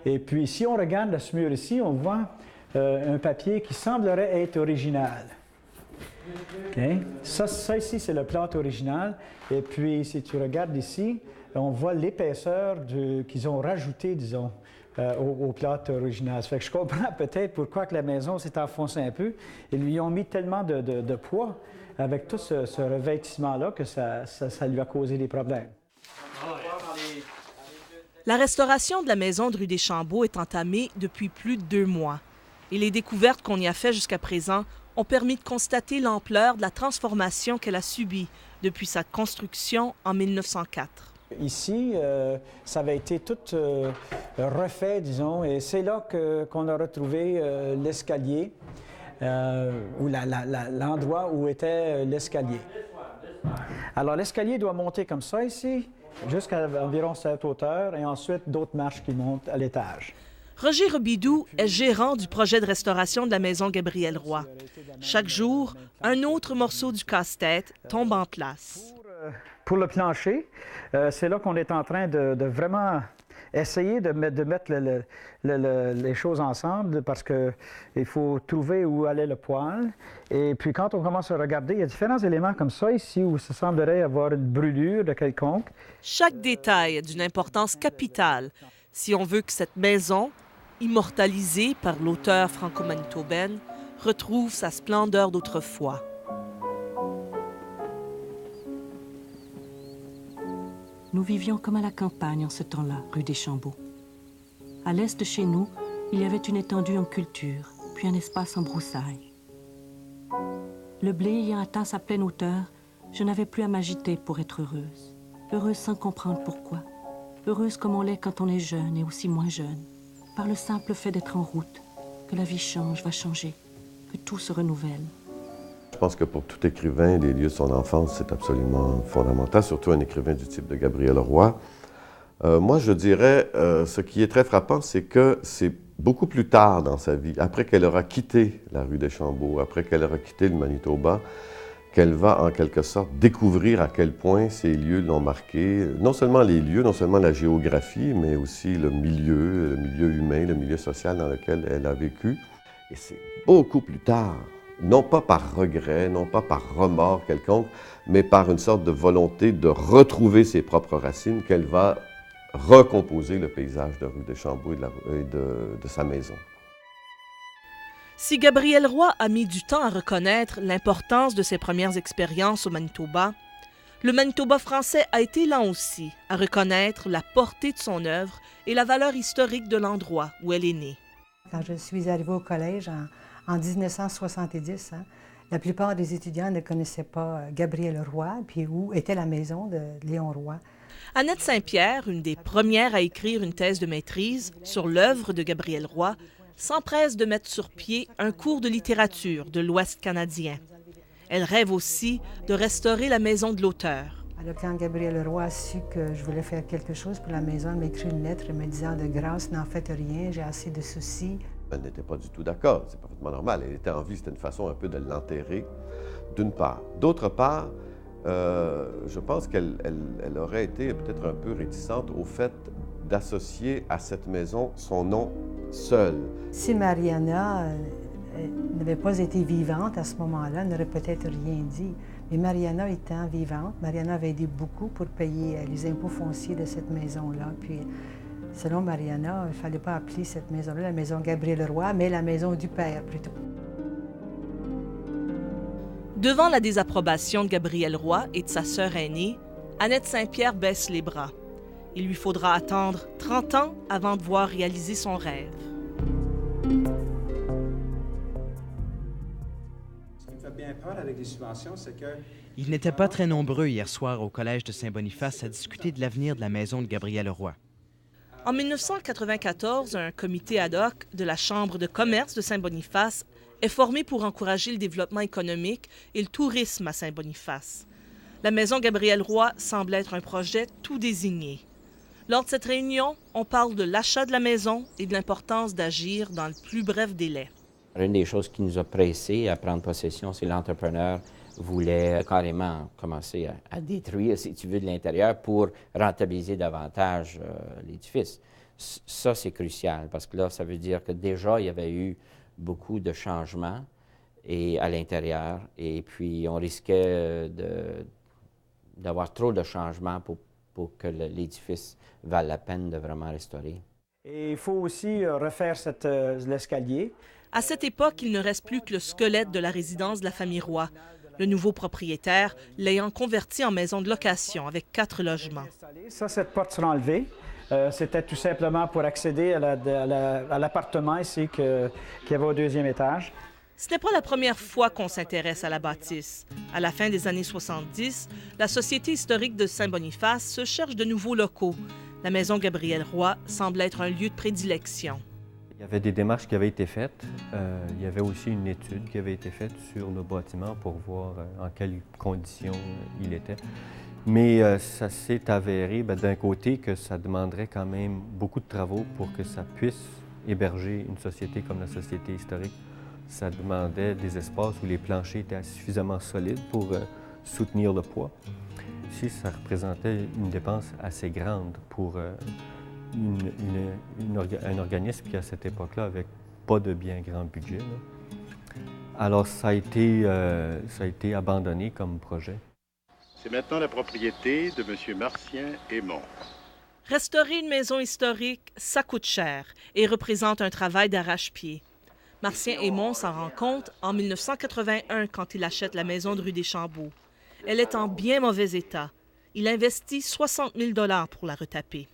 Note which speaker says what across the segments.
Speaker 1: Et puis, si on regarde la mur ici, on voit un papier qui semblerait être original. Okay? Ça ici, c'est le plâtre original. Et puis, si tu regardes ici, on voit l'épaisseur qu'ils ont rajouté, disons, au plâtre original. Ça fait que je comprends peut-être pourquoi que la maison s'est enfoncée un peu. Ils lui ont mis tellement de poids avec tout ce revêtissement-là que ça lui a causé des problèmes.
Speaker 2: La restauration de la maison de rue des Chambeaux est entamée depuis plus de 2 mois. Et les découvertes qu'on y a faites jusqu'à présent ont permis de constater l'ampleur de la transformation qu'elle a subie depuis sa construction en 1904.
Speaker 1: Ici, ça avait été tout refait, disons, et c'est là qu'on a retrouvé l'escalier, ou l'endroit où était l'escalier. Alors, l'escalier doit monter comme ça ici, jusqu'à environ cette hauteur, et ensuite d'autres marches qui montent à l'étage.
Speaker 2: Roger Robidoux est gérant du projet de restauration de la maison Gabriel Roy. Chaque jour, un autre morceau du casse-tête tombe en place.
Speaker 1: Pour le plancher, c'est là qu'on est en train de vraiment essayer de mettre les choses ensemble parce qu'il faut trouver où allait le poêle. Et puis quand on commence à regarder, il y a différents éléments comme ça ici où ça semblerait avoir une brûlure de quelconque.
Speaker 2: Chaque détail est d'une importance capitale si on veut que cette maison, immortalisée par l'auteur franco-manitobaine, retrouve sa splendeur d'autrefois.
Speaker 3: Nous vivions comme à la campagne en ce temps-là, rue des Chambeaux. À l'est de chez nous, il y avait une étendue en culture, puis un espace en broussailles. Le blé ayant atteint sa pleine hauteur, je n'avais plus à m'agiter pour être heureuse. Heureuse sans comprendre pourquoi. Heureuse comme on l'est quand on est jeune et aussi moins jeune. Par le simple fait d'être en route, que la vie change, va changer, que tout se renouvelle.
Speaker 4: Je pense que pour tout écrivain, les lieux de son enfance, c'est absolument fondamental, surtout un écrivain du type de Gabriel Roy. Moi, je dirais, ce qui est très frappant, c'est que c'est beaucoup plus tard dans sa vie, après qu'elle aura quitté la rue des Chambeaux, après qu'elle aura quitté le Manitoba, qu'elle va en quelque sorte découvrir à quel point ces lieux l'ont marqué, non seulement les lieux, non seulement la géographie, mais aussi le milieu humain, le milieu social dans lequel elle a vécu. Et c'est beaucoup plus tard, non pas par regret, non pas par remords quelconque, mais par une sorte de volonté de retrouver ses propres racines qu'elle va recomposer le paysage de rue des Chambeaux et de sa maison.
Speaker 2: Si Gabriel Roy a mis du temps à reconnaître l'importance de ses premières expériences au Manitoba, le Manitoba français a été lent aussi à reconnaître la portée de son œuvre et la valeur historique de l'endroit où elle est née.
Speaker 5: Quand je suis arrivée au collège en 1970, la plupart des étudiants ne connaissaient pas Gabriel Roy, puis où était la maison de Léon Roy.
Speaker 2: Annette Saint-Pierre, une des premières à écrire une thèse de maîtrise sur l'œuvre de Gabriel Roy, s'empresse de mettre sur pied un cours de littérature de l'Ouest canadien. Elle rêve aussi de restaurer la maison de l'auteur.
Speaker 5: Alors, quand Gabriel Roy a su que je voulais faire quelque chose pour la maison, elle m'a écrit une lettre me disant « De grâce, n'en faites rien, j'ai assez de soucis. »
Speaker 4: Elle n'était pas du tout d'accord, c'est parfaitement normal. Elle était en vie, c'était une façon un peu de l'enterrer, d'une part. D'autre part, je pense qu'elle aurait été peut-être un peu réticente au fait d'associer à cette maison son nom seul.
Speaker 5: Si Mariana n'avait pas été vivante à ce moment-là, elle n'aurait peut-être rien dit. Mais Mariana étant vivante, Mariana avait aidé beaucoup pour payer les impôts fonciers de cette maison-là. Puis, selon Mariana, il ne fallait pas appeler cette maison-là la maison Gabriel Roy, mais la maison du père plutôt.
Speaker 2: Devant la désapprobation de Gabriel Roy et de sa sœur aînée, Annette Saint-Pierre baisse les bras. Il lui faudra attendre 30 ans avant de voir réaliser son rêve.
Speaker 6: Ce qui me fait bien peur avec les subventions, c'est que...
Speaker 7: Ils n'étaient pas très nombreux hier soir au Collège de Saint-Boniface à discuter de l'avenir de la maison de Gabriel Roy.
Speaker 2: En 1994, un comité ad hoc de la Chambre de commerce de Saint-Boniface est formé pour encourager le développement économique et le tourisme à Saint-Boniface. La maison Gabriel Roy semble être un projet tout désigné. Lors de cette réunion, on parle de l'achat de la maison et de l'importance d'agir dans le plus bref délai.
Speaker 8: Une des choses qui nous a pressés à prendre possession, c'est l'entrepreneur voulait carrément commencer à détruire, si tu veux, de l'intérieur pour rentabiliser davantage l'édifice. Ça, c'est crucial, parce que là, ça veut dire que déjà, il y avait eu beaucoup de changements à l'intérieur, et puis on risquait d'avoir trop de changements pour que l'édifice vaille la peine de vraiment restaurer.
Speaker 1: Et il faut aussi refaire l'escalier.
Speaker 2: À cette époque, il ne reste plus que le squelette de la résidence de la famille Roy, le nouveau propriétaire l'ayant converti en maison de location avec 4 logements.
Speaker 1: Ça, cette porte sera enlevée. C'était tout simplement pour accéder à l'appartement ici qu'il y avait au 2e étage.
Speaker 2: Ce n'est pas la première fois qu'on s'intéresse à la bâtisse. À la fin des années 70, la Société historique de Saint-Boniface se cherche de nouveaux locaux. La maison Gabriel-Roy semble être un lieu de prédilection.
Speaker 9: Il y avait des démarches qui avaient été faites. Il y avait aussi une étude qui avait été faite sur le bâtiment pour voir en quelles conditions il était. Mais ça s'est avéré, d'un côté, que ça demanderait quand même beaucoup de travaux pour que ça puisse héberger une société comme la Société historique. Ça demandait des espaces où les planchers étaient suffisamment solides pour soutenir le poids. Ici, ça représentait une dépense assez grande pour un organisme qui, à cette époque-là, n'avait pas de bien grand budget. Alors, ça a été abandonné comme projet.
Speaker 10: C'est maintenant la propriété de M. Marcien Aymon.
Speaker 2: Restaurer une maison historique, ça coûte cher et représente un travail d'arrache-pied. Marcien Aymon s'en rend compte en 1981 quand il achète la maison de rue des Chambeaux. Elle est en bien mauvais état. Il investit 60 000 $ pour la retaper.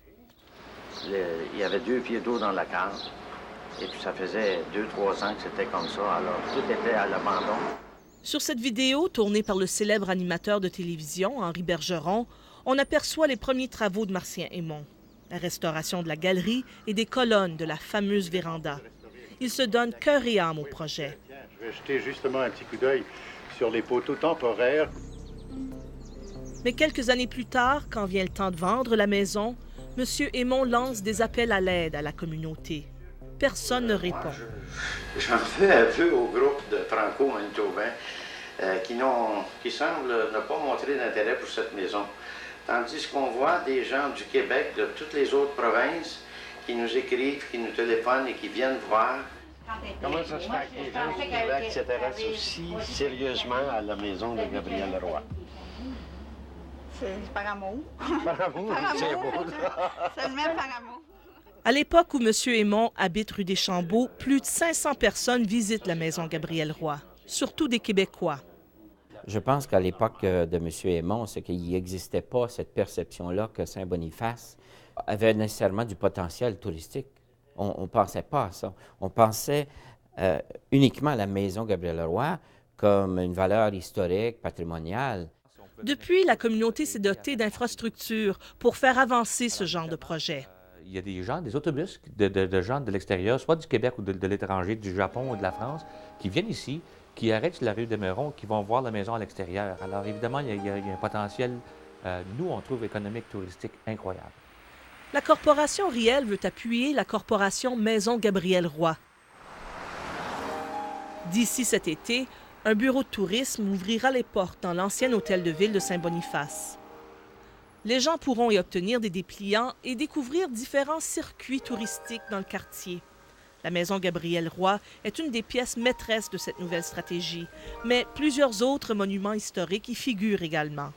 Speaker 11: Il y avait 2 pieds d'eau dans la cave. Et puis ça faisait 2-3 ans que c'était comme ça. Alors tout était à l'abandon.
Speaker 2: Sur cette vidéo, tournée par le célèbre animateur de télévision, Henri Bergeron, on aperçoit les premiers travaux de Marcien Aymon. La restauration de la galerie et des colonnes de la fameuse véranda. Il se donne cœur et âme au projet.
Speaker 10: Je vais jeter justement un petit coup d'œil sur les poteaux temporaires.
Speaker 2: Mais quelques années plus tard, quand vient le temps de vendre la maison, M. Aymon lance des appels à l'aide à la communauté. Personne ne répond.
Speaker 11: J'en fais un peu au groupe de franco-manitobains qui semblent ne pas montrer d'intérêt pour cette maison. Tandis qu'on voit des gens du Québec, de toutes les autres provinces, qui nous écrivent, qui nous téléphonent et qui viennent voir. Comment ça se fait que les gens du Québec s'intéressent aussi sérieusement à la maison de Gabriel-Roy?
Speaker 12: C'est par amour.
Speaker 11: Par amour, c'est beau.
Speaker 12: Seulement par amour.
Speaker 2: À l'époque où M. Aymon habite rue des Chambeaux, plus de 500 personnes visitent la maison Gabriel-Roy, surtout des Québécois.
Speaker 8: Je pense qu'à l'époque de M. Aymon, c'est qu'il n'existait pas cette perception-là que Saint-Boniface avait nécessairement du potentiel touristique. On ne pensait pas à ça. On pensait uniquement à la maison Gabriel-Roy comme une valeur historique, patrimoniale.
Speaker 2: Depuis, la communauté s'est dotée d'infrastructures pour faire avancer ce genre de projet.
Speaker 13: Il y a des gens, des autobus de gens de l'extérieur, soit du Québec ou de l'étranger, du Japon ou de la France, qui viennent ici, qui arrêtent sur la rue des Meuron, qui vont voir la maison à l'extérieur. Alors évidemment, il y a un potentiel, nous, on trouve économique, touristique incroyable.
Speaker 2: La corporation Riel veut appuyer la corporation Maison Gabriel-Roy. D'ici cet été, un bureau de tourisme ouvrira les portes dans l'ancien hôtel de ville de Saint-Boniface. Les gens pourront y obtenir des dépliants et découvrir différents circuits touristiques dans le quartier. La maison Gabriel-Roy est une des pièces maîtresses de cette nouvelle stratégie, mais plusieurs autres monuments historiques y figurent également.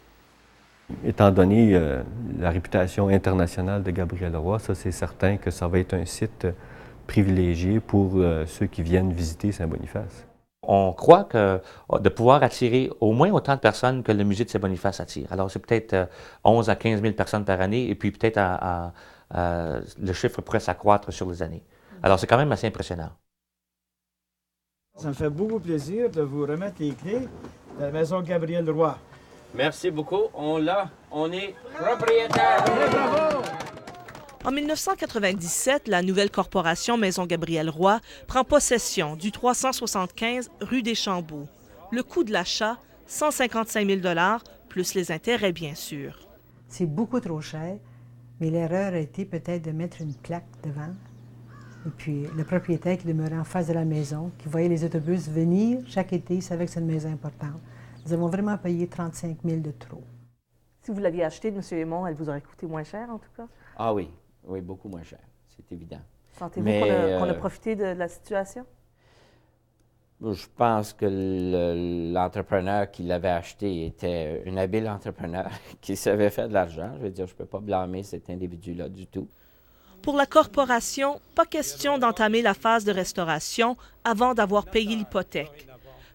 Speaker 9: Étant donné la réputation internationale de Gabriel-Roy, ça c'est certain que ça va être un site privilégié pour ceux qui viennent visiter Saint-Boniface.
Speaker 13: On croit que de pouvoir attirer au moins autant de personnes que le musée de Saint-Boniface attire. Alors, c'est peut-être 11 à 15 000 personnes par année, et puis peut-être le chiffre pourrait s'accroître sur les années. Alors, c'est quand même assez impressionnant.
Speaker 1: Ça me fait beaucoup plaisir de vous remettre les clés de la maison Gabriel-Roy.
Speaker 11: Merci beaucoup. On est propriétaire.
Speaker 1: Bravo!
Speaker 2: En 1997, la nouvelle corporation Maison Gabriel-Roy prend possession du 375 rue des Chambeaux. Le coût de l'achat, 155 000 $, plus les intérêts, bien sûr.
Speaker 5: C'est beaucoup trop cher, mais l'erreur a été peut-être de mettre une plaque devant. Et puis, le propriétaire qui demeurait en face de la maison, qui voyait les autobus venir chaque été, savait que c'est une maison importante. Nous avons vraiment payé 35 000 $ de trop.
Speaker 2: Si vous l'aviez acheté de M. Aymon, elle vous aurait coûté moins cher, en tout cas?
Speaker 8: Ah oui. Oui, beaucoup moins cher. c'est évident.
Speaker 2: Sentez-vous
Speaker 8: Mais,
Speaker 2: qu'on a profité de la situation?
Speaker 8: Je pense que l'entrepreneur qui l'avait acheté était un habile entrepreneur qui savait faire de l'argent. Je veux dire, je ne peux pas blâmer cet individu-là du tout.
Speaker 2: Pour la corporation, pas question d'entamer la phase de restauration avant d'avoir payé l'hypothèque.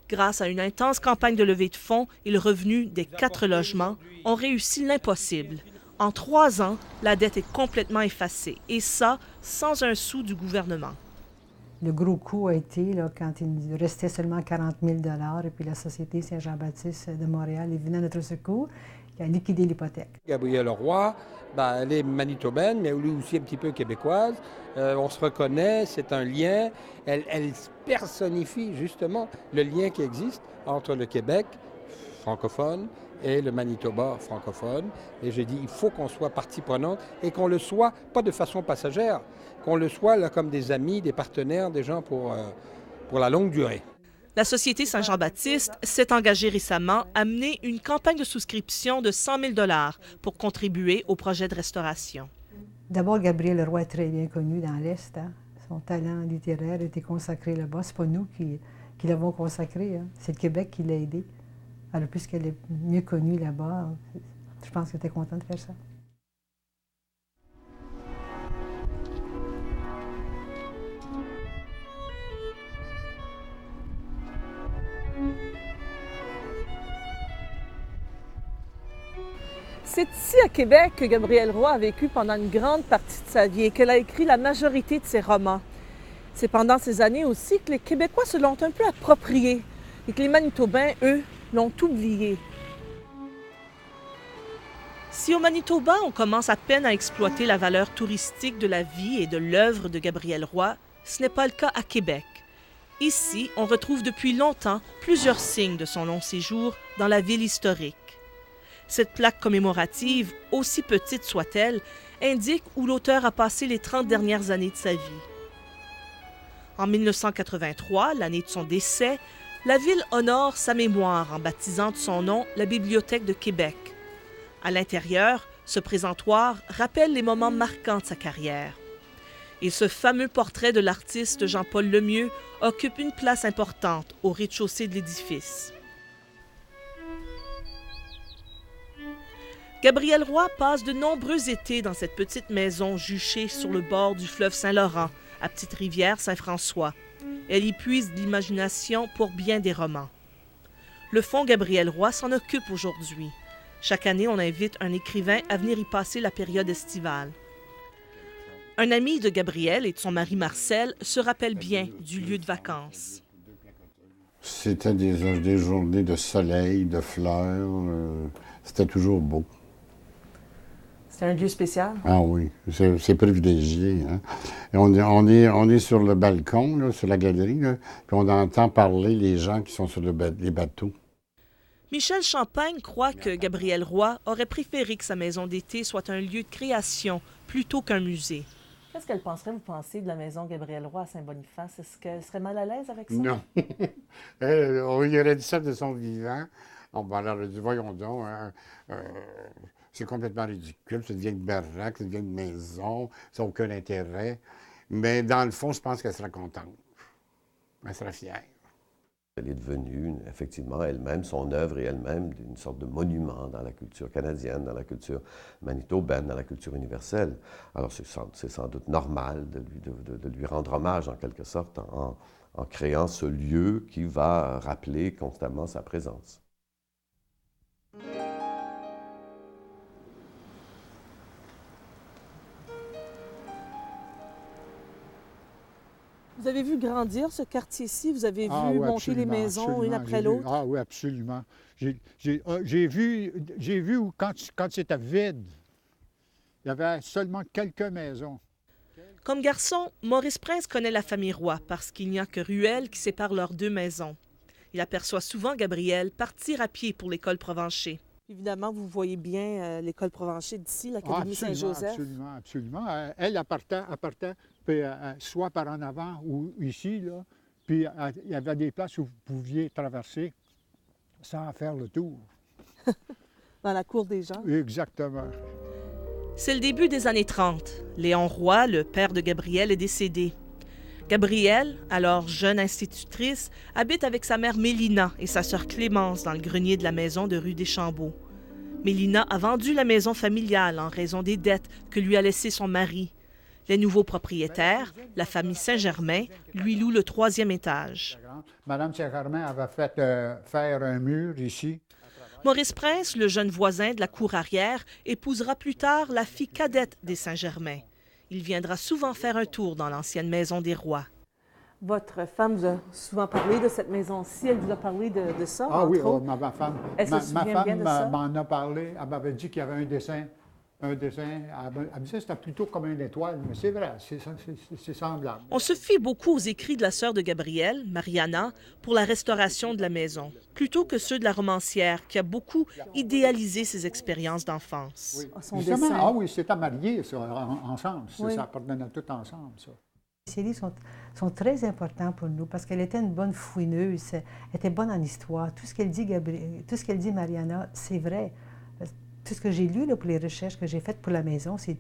Speaker 2: Grâce à une intense campagne de levée de fonds et le revenu des 4 logements, on réussit l'impossible. En 3 ans, la dette est complètement effacée, et ça, sans un sou du gouvernement.
Speaker 5: Le gros coup a été là, quand il restait seulement 40 000 et puis la Société Saint-Jean-Baptiste de Montréal est venue à notre secours, qui a liquidé l'hypothèque.
Speaker 14: Gabrielle Roy, elle est manitobaine, mais lui aussi un petit peu québécoise. On se reconnaît, c'est un lien. Elle personnifie justement le lien qui existe entre le Québec francophone et le Manitoba francophone. Et j'ai dit, il faut qu'on soit partie prenante et qu'on le soit, pas de façon passagère, qu'on le soit là, comme des amis, des partenaires, des gens pour la longue durée.
Speaker 2: La Société Saint-Jean-Baptiste s'est engagée récemment à mener une campagne de souscription de 100 000 $ pour contribuer au projet de restauration.
Speaker 5: D'abord, Gabriel Roy est très bien connu dans l'Est. Hein. Son talent littéraire a été consacré là-bas. Ce n'est pas nous qui l'avons consacré, hein. C'est le Québec qui l'a aidé. Alors, puisqu'elle est mieux connue là-bas, je pense qu'elle était contente de faire ça.
Speaker 2: C'est ici à Québec que Gabrielle Roy a vécu pendant une grande partie de sa vie et qu'elle a écrit la majorité de ses romans. C'est pendant ces années aussi que les Québécois se l'ont un peu approprié et que les Manitobains, eux, l'ont oublié. Si au Manitoba, on commence à peine à exploiter la valeur touristique de la vie et de l'œuvre de Gabrielle Roy, ce n'est pas le cas à Québec. Ici, on retrouve depuis longtemps plusieurs signes de son long séjour dans la ville historique. Cette plaque commémorative, aussi petite soit-elle, indique où l'auteur a passé les 30 dernières années de sa vie. En 1983, l'année de son décès, la ville honore sa mémoire en baptisant de son nom la Bibliothèque de Québec. À l'intérieur, ce présentoir rappelle les moments marquants de sa carrière. Et ce fameux portrait de l'artiste Jean-Paul Lemieux occupe une place importante au rez-de-chaussée de l'édifice. Gabrielle Roy passe de nombreux étés dans cette petite maison juchée sur le bord du fleuve Saint-Laurent, à Petite-Rivière-Saint-François. Elle y puise de l'imagination pour bien des romans. Le Fonds Gabrielle Roy s'en occupe aujourd'hui. Chaque année, on invite un écrivain à venir y passer la période estivale. Un ami de Gabrielle et de son mari Marcel se rappelle bien du lieu de vacances.
Speaker 15: C'était des journées de soleil, de fleurs. C'était toujours beau.
Speaker 2: C'est un lieu spécial?
Speaker 15: Ah oui, c'est privilégié. Hein? Et on est sur le balcon, là, sur la galerie, là, puis on entend parler les gens qui sont sur les bateaux.
Speaker 2: Michel Champagne croit que Gabrielle Roy aurait préféré que sa maison d'été soit un lieu de création plutôt qu'un musée. Qu'est-ce qu'elle penserait, vous pensez, de la maison Gabrielle Roy à Saint-Boniface? Est-ce qu'elle serait mal à l'aise avec ça?
Speaker 15: Non. On lui aurait dit ça de son vivant. On aurait dit, voyons donc, c'est complètement ridicule, cette vieille baraque, cette vieille maison, ça n'a aucun intérêt. Mais dans le fond, je pense qu'elle sera contente. Elle sera fière.
Speaker 4: Elle est devenue, effectivement, elle-même, son œuvre et elle-même, une sorte de monument dans la culture canadienne, dans la culture manitobaine, dans la culture universelle. Alors, c'est sans doute normal de lui rendre hommage, en quelque sorte, en créant ce lieu qui va rappeler constamment sa présence.
Speaker 2: Vous avez vu grandir ce quartier-ci? Vous avez vu monter les maisons une après l'autre?
Speaker 16: Ah oui, absolument. J'ai vu où, quand c'était vide, il y avait seulement quelques maisons.
Speaker 2: Comme garçon, Maurice Prince connaît la famille Roy parce qu'il n'y a que ruelle qui sépare leurs 2 maisons. Il aperçoit souvent Gabrielle partir à pied pour l'école Provencher. Évidemment, vous voyez bien l'école Provencher d'ici, l'Académie Saint-Joseph.
Speaker 16: Absolument, absolument. Elle partait puis, soit par en avant ou ici, là, puis il y avait des places où vous pouviez traverser sans faire le tour.
Speaker 2: Dans la cour des gens.
Speaker 16: Exactement.
Speaker 2: C'est le début des années 30. Léon Roy, le père de Gabrielle, est décédé. Gabrielle, alors jeune institutrice, habite avec sa mère Mélina et sa sœur Clémence dans le grenier de la maison de rue des Chambeaux. Mélina a vendu la maison familiale en raison des dettes que lui a laissées son mari. Les nouveaux propriétaires, la famille Saint-Germain, lui louent le 3e étage.
Speaker 16: Madame Saint-Germain avait fait faire un mur ici.
Speaker 2: Maurice Prince, le jeune voisin de la cour arrière, épousera plus tard la fille cadette des Saint-Germain. Il viendra souvent faire un tour dans l'ancienne maison des Rois.
Speaker 17: Votre femme vous a souvent parlé de cette maison-ci. Elle vous a parlé de ça,
Speaker 16: Ah oui,
Speaker 17: autres?
Speaker 16: ma femme.
Speaker 17: Elle se souvient bien de ça?
Speaker 16: m'en a parlé. Elle m'avait dit qu'il y avait un dessin. Elle me disait que c'était plutôt comme une étoile, mais c'est vrai, c'est semblable.
Speaker 2: On se fie beaucoup aux écrits de la sœur de Gabrielle, Mariana, pour la restauration de la maison, plutôt que ceux de la romancière, qui a beaucoup idéalisé ses expériences d'enfance.
Speaker 16: Oui. Ah oui, c'était marié, ça, ensemble. Oui. Ça appartenait tout ensemble, ça.
Speaker 5: Ces livres sont très importants pour nous parce qu'elle était une bonne fouineuse, elle était bonne en histoire. Tout ce qu'elle dit, Mariana, c'est vrai. Tout ce que j'ai lu là, pour les recherches que j'ai faites pour la maison, c'est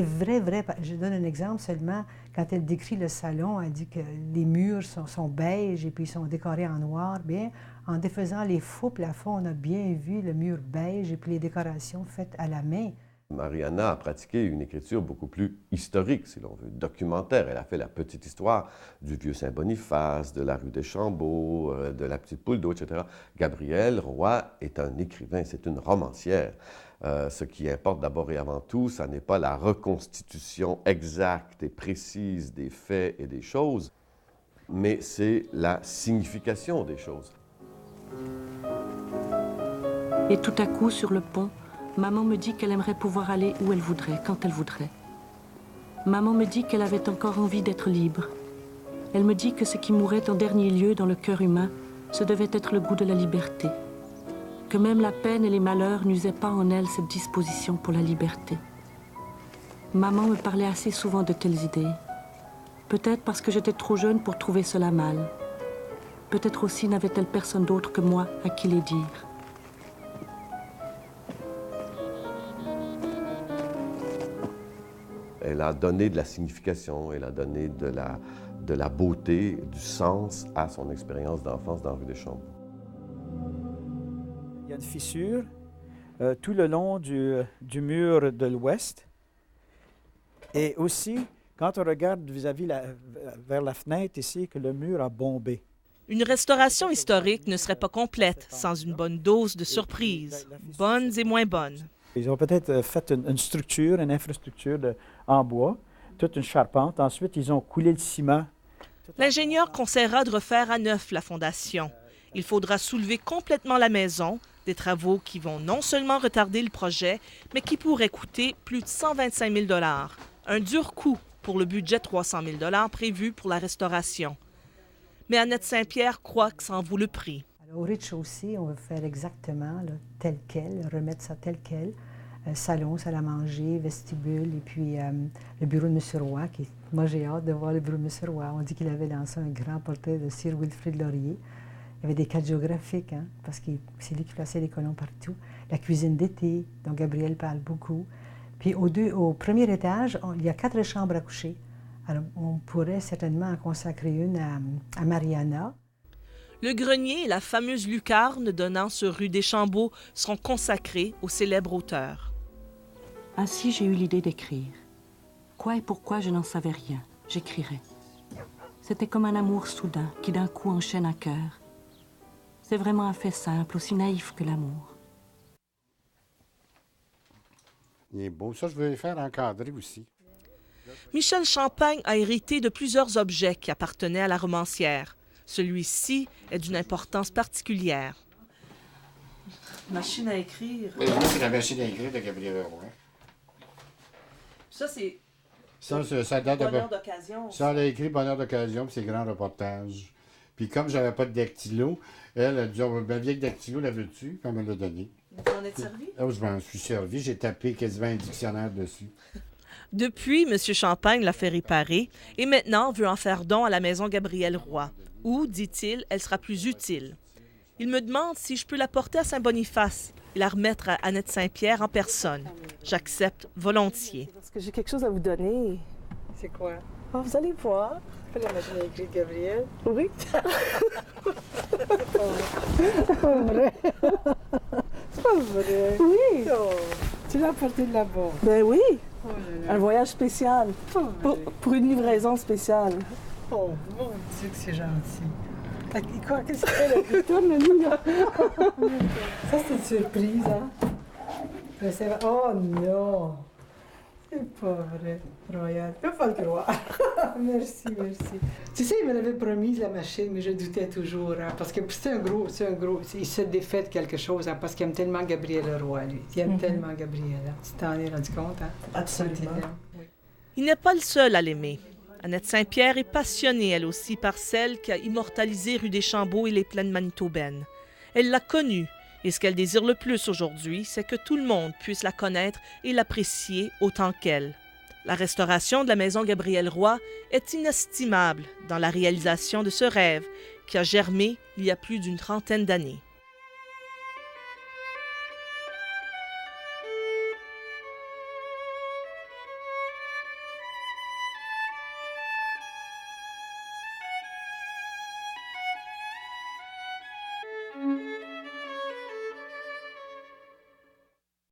Speaker 5: vrai. Je donne un exemple seulement. Quand elle décrit le salon, elle dit que les murs sont beiges et puis ils sont décorés en noir. Bien, en défaisant les faux plafonds, on a bien vu le mur beige et puis les décorations faites à la main.
Speaker 4: Mariana a pratiqué une écriture beaucoup plus historique, si l'on veut, documentaire. Elle a fait la petite histoire du vieux Saint-Boniface, de la rue des Chambeaux, de la petite poule d'eau, etc. Gabrielle Roy est un écrivain, c'est une romancière. Ce qui importe d'abord et avant tout, ça n'est pas la reconstitution exacte et précise des faits et des choses, mais c'est la signification des choses.
Speaker 3: Et tout à coup, sur le pont, maman me dit qu'elle aimerait pouvoir aller où elle voudrait, quand elle voudrait. Maman me dit qu'elle avait encore envie d'être libre. Elle me dit que ce qui mourait en dernier lieu dans le cœur humain, ce devait être le goût de la liberté. Que même la peine et les malheurs n'usaient pas en elle cette disposition pour la liberté. Maman me parlait assez souvent de telles idées. Peut-être parce que j'étais trop jeune pour trouver cela mal. Peut-être aussi n'avait-elle personne d'autre que moi à qui les dire.
Speaker 4: Elle a donné de la signification, elle a donné de la beauté, du sens à son expérience d'enfance dans rue des Chambeaux.
Speaker 1: Il y a une fissure tout le long du mur de l'ouest. Et aussi, quand on regarde vis-à-vis vers la fenêtre ici, que le mur a bombé.
Speaker 2: Une restauration historique ne serait pas complète sans une bonne dose de surprises, bonnes et moins bonnes.
Speaker 1: Ils ont peut-être fait une structure, une infrastructure en bois, toute une charpente. Ensuite, ils ont coulé le ciment.
Speaker 2: L'ingénieur conseillera de refaire à neuf la fondation. Il faudra soulever complètement la maison, des travaux qui vont non seulement retarder le projet, mais qui pourraient coûter plus de 125 000 $. Un dur coup pour le budget de 300 000 $ prévu pour la restauration. Mais Annette Saint-Pierre croit que ça en vaut le prix.
Speaker 5: Au rez-de-chaussée, on veut faire exactement là, tel quel, remettre ça tel quel. Salon, salle à manger, vestibule, et puis le bureau de M. Roy. Moi, j'ai hâte de voir le bureau de M. Roy. On dit qu'il avait lancé un grand portrait de Sir Wilfrid Laurier. Il y avait des cartes géographiques, hein, parce que c'est lui qui plaçait les colons partout. La cuisine d'été, dont Gabrielle parle beaucoup. Puis au premier étage, il y a 4 chambres à coucher. Alors, on pourrait certainement en consacrer une à Mariana.
Speaker 2: Le grenier et la fameuse lucarne donnant sur rue des Chambeaux seront consacrés au célèbre auteur.
Speaker 3: Ainsi, j'ai eu l'idée d'écrire. Quoi et pourquoi, je n'en savais rien. J'écrirais. C'était comme un amour soudain qui d'un coup enchaîne un cœur. C'est vraiment un fait simple, aussi naïf que l'amour.
Speaker 15: Il est beau. Ça, je veux les faire encadrer aussi.
Speaker 2: Michel Champagne a hérité de plusieurs objets qui appartenaient à la romancière. Celui-ci est d'une importance particulière.
Speaker 17: Machine à écrire.
Speaker 15: Oui, c'est la machine à écrire de Gabrielle Roy.
Speaker 17: Ça, c'est...
Speaker 15: Ça date
Speaker 17: Bonheur d'occasion.
Speaker 15: Ça, elle a écrit Bonheur d'occasion, puis c'est grand reportage. Puis comme j'avais pas de dactylo, elle a dit, ma vieille dactylo, la veux-tu? Puis elle me l'a donné.
Speaker 17: Vous en êtes servi?
Speaker 15: Oh, je m'en suis servi. J'ai tapé quasiment un dictionnaire dessus.
Speaker 2: Depuis, M. Champagne l'a fait réparer et maintenant veut en faire don à la maison Gabrielle Roy, où, dit-il, elle sera plus utile. Il me demande si je peux la porter à Saint-Boniface et la remettre à Annette Saint-Pierre en personne. J'accepte volontiers.
Speaker 17: Parce que j'ai quelque chose à vous donner.
Speaker 5: C'est quoi?
Speaker 17: Oh, vous allez voir.
Speaker 5: Tu peux la machine à écrire de Gabriel?
Speaker 17: Oui.
Speaker 5: C'est pas vrai. C'est pas vrai.
Speaker 17: Oui.
Speaker 5: Oh, tu l'as apporté de là-bas.
Speaker 17: Ben oui.
Speaker 5: Oh là là.
Speaker 17: Un voyage spécial. Pour une livraison spéciale.
Speaker 5: Oh, mon Dieu, que c'est gentil. Quoi, qu'est-ce que c'est, là? Tourne-nous, là. Ça, c'est une surprise, hein? Oh non! C'est pas vrai, Royal. Tu peux pas le croire. Merci, merci. Tu sais, il me l'avait promis, la machine, mais je doutais toujours, hein, parce que c'est un gros... Il se défait de quelque chose, hein, parce qu'il aime tellement Gabriel Leroy, lui. Il aime tellement Gabriel, hein. Tu t'en es rendu compte, hein?
Speaker 17: Absolument.
Speaker 5: Oui.
Speaker 2: Il n'est pas le seul à l'aimer. Annette Saint-Pierre est passionnée, elle aussi, par celle qui a immortalisé Rue des Chambeaux et les plaines manitobaines. Elle l'a connue, et ce qu'elle désire le plus aujourd'hui, c'est que tout le monde puisse la connaître et l'apprécier autant qu'elle. La restauration de la maison Gabriel Roy est inestimable dans la réalisation de ce rêve qui a germé il y a plus d'une 30aine d'années.